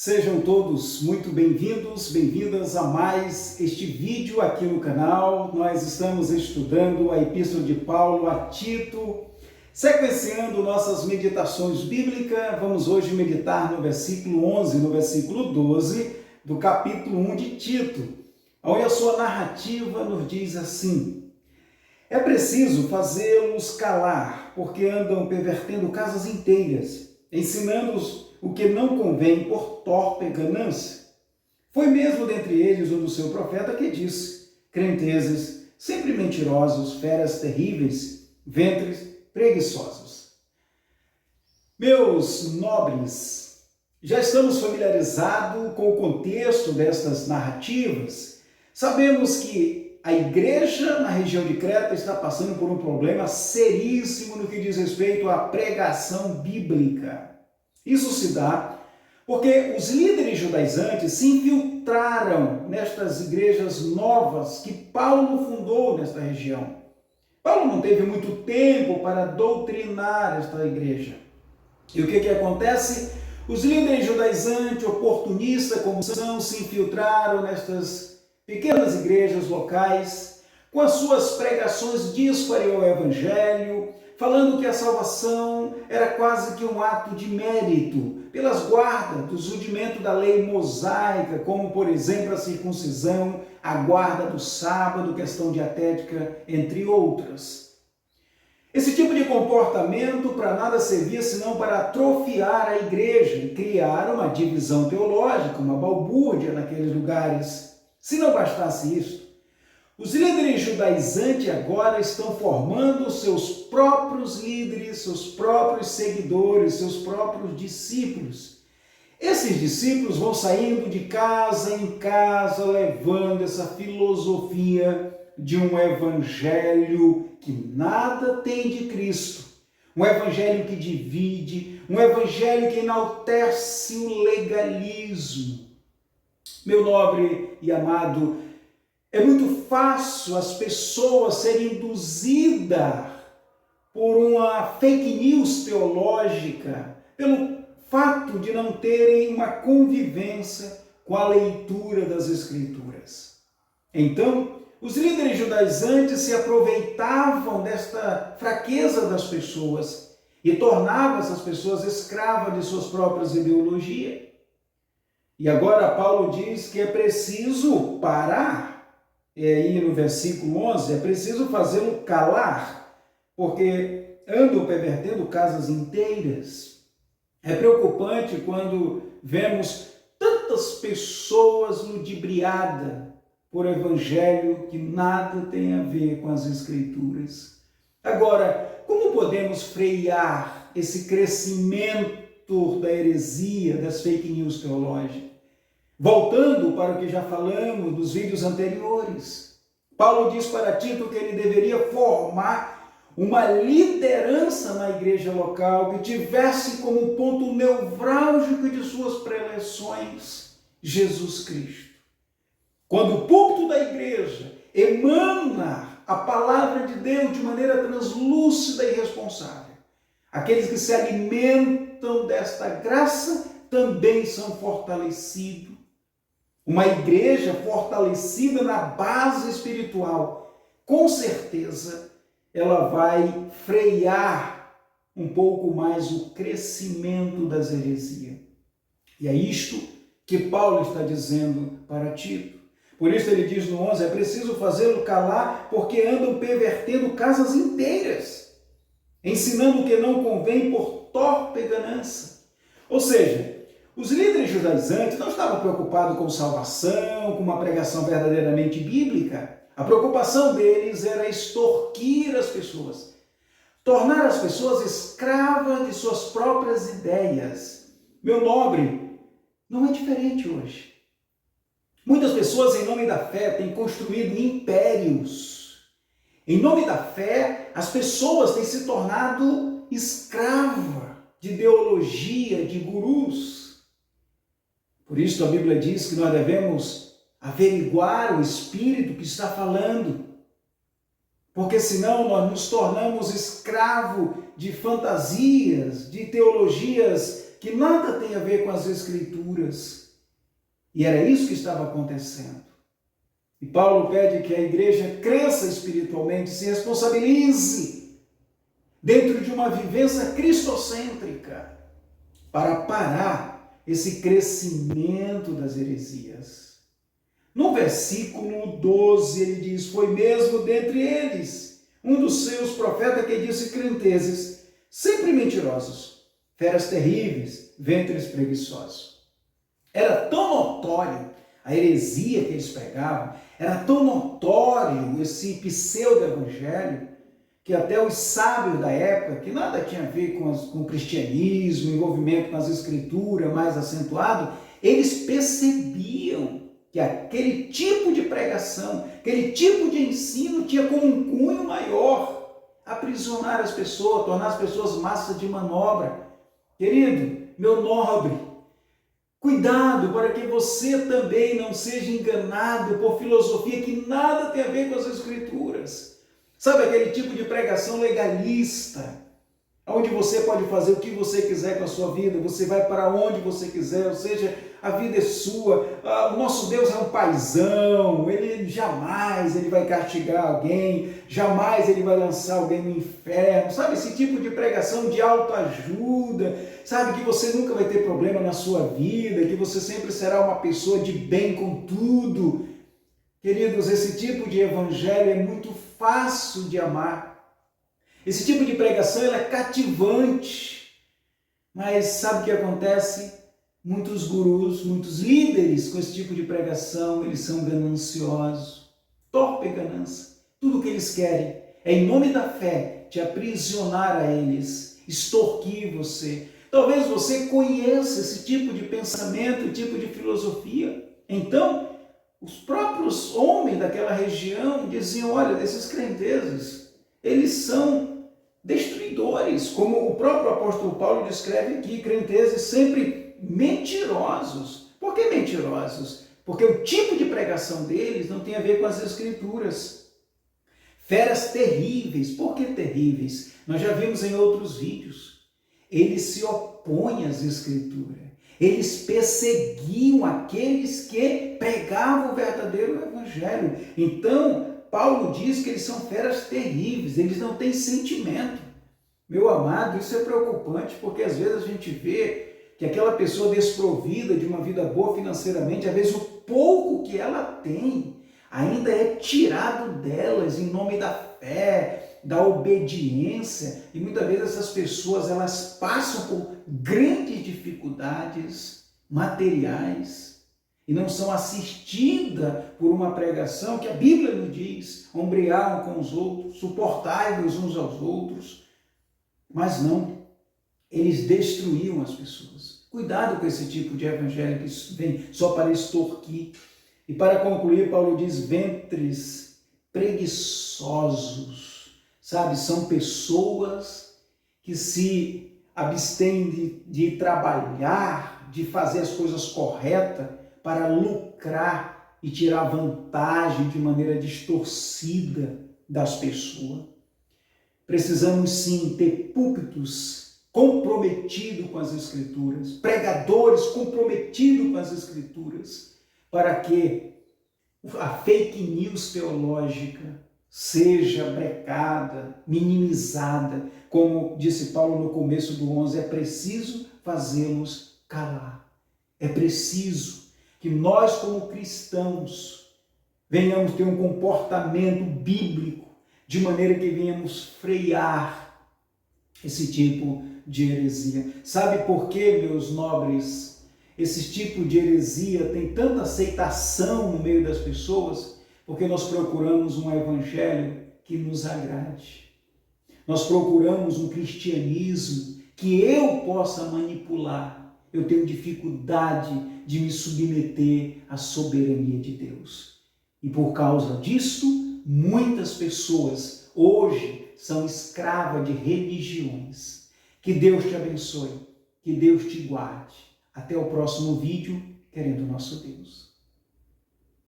Sejam todos muito bem-vindos, bem-vindas a mais este vídeo aqui no canal. Nós estamos estudando a Epístola de Paulo a Tito, sequenciando nossas meditações bíblicas. Vamos hoje meditar no versículo 11, no versículo 12 do capítulo 1 de Tito, onde a sua narrativa nos diz assim: é preciso fazê-los calar, porque andam pervertendo casas inteiras, ensinando-os o que não convém por torpe ganância. Foi mesmo dentre eles um do seu profeta que disse: crentezes, sempre mentirosos, feras terríveis, ventres preguiçosos. Meus nobres, já estamos familiarizados com o contexto destas narrativas. Sabemos que a igreja na região de Creta está passando por um problema seríssimo no que diz respeito à pregação bíblica. Isso se dá porque os líderes judaizantes se infiltraram nestas igrejas novas que Paulo fundou nesta região. Paulo não teve muito tempo para doutrinar esta igreja. E o que acontece? Os líderes judaizantes, oportunistas como são, se infiltraram nestas pequenas igrejas locais, com as suas pregações díspares ao evangelho, falando que a salvação era quase que um ato de mérito, pelas guardas dos rudimentos da lei mosaica, como, por exemplo, a circuncisão, a guarda do sábado, questão dietética, entre outras. Esse tipo de comportamento para nada servia senão para atrofiar a igreja e criar uma divisão teológica, uma balbúrdia naqueles lugares. Se não bastasse isso, os líderes judaizantes agora estão formando seus próprios líderes, seus próprios seguidores, seus próprios discípulos. Esses discípulos vão saindo de casa em casa, levando essa filosofia de um evangelho que nada tem de Cristo, um evangelho que divide, um evangelho que enaltece o legalismo. Meu nobre e amado, é muito fácil as pessoas serem induzidas por uma fake news teológica, pelo fato de não terem uma convivência com a leitura das Escrituras. Então, os líderes judaizantes se aproveitavam desta fraqueza das pessoas e tornavam essas pessoas escravas de suas próprias ideologias. E agora Paulo diz que é preciso parar. E aí no versículo 11, é preciso fazê-lo calar, porque andam pervertendo casas inteiras. É preocupante quando vemos tantas pessoas ludibriadas por evangelho que nada tem a ver com as Escrituras. Agora, como podemos frear esse crescimento da heresia, das fake news teológicas? Voltando para o que já falamos nos vídeos anteriores, Paulo diz para Tito que ele deveria formar uma liderança na igreja local que tivesse como ponto nevrálgico de suas preleções Jesus Cristo. Quando o púlpito da igreja emana a palavra de Deus de maneira translúcida e responsável, aqueles que se alimentam desta graça também são fortalecidos. Uma igreja fortalecida na base espiritual, com certeza, ela vai frear um pouco mais o crescimento das heresias. E é isto que Paulo está dizendo para Tito. Por isso ele diz no 11, é preciso fazê-lo calar, porque andam pervertendo casas inteiras, ensinando o que não convém por torpe ganância. Ou seja, os líderes judaizantes não estavam preocupados com salvação, com uma pregação verdadeiramente bíblica. A preocupação deles era extorquir as pessoas, tornar as pessoas escravas de suas próprias ideias. Meu nobre, não é diferente hoje. Muitas pessoas, em nome da fé, têm construído impérios. Em nome da fé, as pessoas têm se tornado escravas de ideologia, de gurus. Por isso a Bíblia diz que nós devemos averiguar o Espírito que está falando, porque senão nós nos tornamos escravos de fantasias, de teologias que nada tem a ver com as Escrituras. E era isso que estava acontecendo. E Paulo pede que a igreja cresça espiritualmente, se responsabilize dentro de uma vivência cristocêntrica para parar esse crescimento das heresias. No versículo 12 ele diz: foi mesmo dentre eles um dos seus profetas que disse crentezes, sempre mentirosos, feras terríveis, ventres preguiçosos. Era tão notório a heresia que eles pregavam, era tão notório esse pseudo-evangelho, que até os sábios da época, que nada tinha a ver com o cristianismo, envolvimento com as escrituras mais acentuado, eles percebiam que aquele tipo de pregação, aquele tipo de ensino tinha como um cunho maior aprisionar as pessoas, tornar as pessoas massa de manobra. Querido, meu nobre, cuidado para que você também não seja enganado por filosofia que nada tem a ver com as Escrituras. Sabe aquele tipo de pregação legalista, onde você pode fazer o que você quiser com a sua vida, você vai para onde você quiser, ou seja, a vida é sua. O nosso Deus é um paizão, ele jamais vai castigar alguém, jamais ele vai lançar alguém no inferno. Sabe esse tipo de pregação de autoajuda, sabe que você nunca vai ter problema na sua vida, que você sempre será uma pessoa de bem com tudo. Queridos, esse tipo de evangelho é muito fácil de amar. Esse tipo de pregação ela é cativante, mas sabe o que acontece? Muitos gurus, muitos líderes com esse tipo de pregação, eles são gananciosos, torpe ganância. Tudo o que eles querem é, em nome da fé, te aprisionar a eles, extorquir você. Talvez você conheça esse tipo de pensamento, tipo de filosofia. Então, os próprios homens daquela região diziam: olha, esses crentezes, eles são destruidores, como o próprio apóstolo Paulo descreve aqui, crentezes sempre mentirosos. Por que mentirosos? Porque o tipo de pregação deles não tem a ver com as Escrituras. Feras terríveis. Por que terríveis? Nós já vimos em outros vídeos. Eles se opõem às Escrituras. Eles perseguiam aqueles que pregavam o verdadeiro evangelho. Então, Paulo diz que eles são feras terríveis, eles não têm sentimento. Meu amado, isso é preocupante, porque às vezes a gente vê que aquela pessoa desprovida de uma vida boa financeiramente, às vezes o pouco que ela tem ainda é tirado delas em nome da fé, da obediência, e muitas vezes essas pessoas elas passam por grandes dificuldades materiais e não são assistidas por uma pregação que a Bíblia nos diz: ombrear um com os outros, suportai-vos uns aos outros. Mas não, eles destruíam as pessoas. Cuidado com esse tipo de evangelho que vem só para extorquir. E para concluir, Paulo diz: ventres preguiçosos. Sabe, são pessoas que se abstêm de trabalhar, de fazer as coisas corretas para lucrar e tirar vantagem de maneira distorcida das pessoas. Precisamos sim ter púlpitos comprometidos com as Escrituras, pregadores comprometidos com as Escrituras, para que a fake news teológica seja brecada, minimizada. Como disse Paulo no começo do 11, é preciso fazê-los calar. É preciso que nós, como cristãos, venhamos ter um comportamento bíblico, de maneira que venhamos frear esse tipo de heresia. Sabe por quê, meus nobres? Esse tipo de heresia tem tanta aceitação no meio das pessoas, porque nós procuramos um evangelho que nos agrade. Nós procuramos um cristianismo que eu possa manipular. Eu tenho dificuldade de me submeter à soberania de Deus. E por causa disso, muitas pessoas hoje são escravas de religiões. Que Deus te abençoe, que Deus te guarde. Até o próximo vídeo, querendo nosso Deus.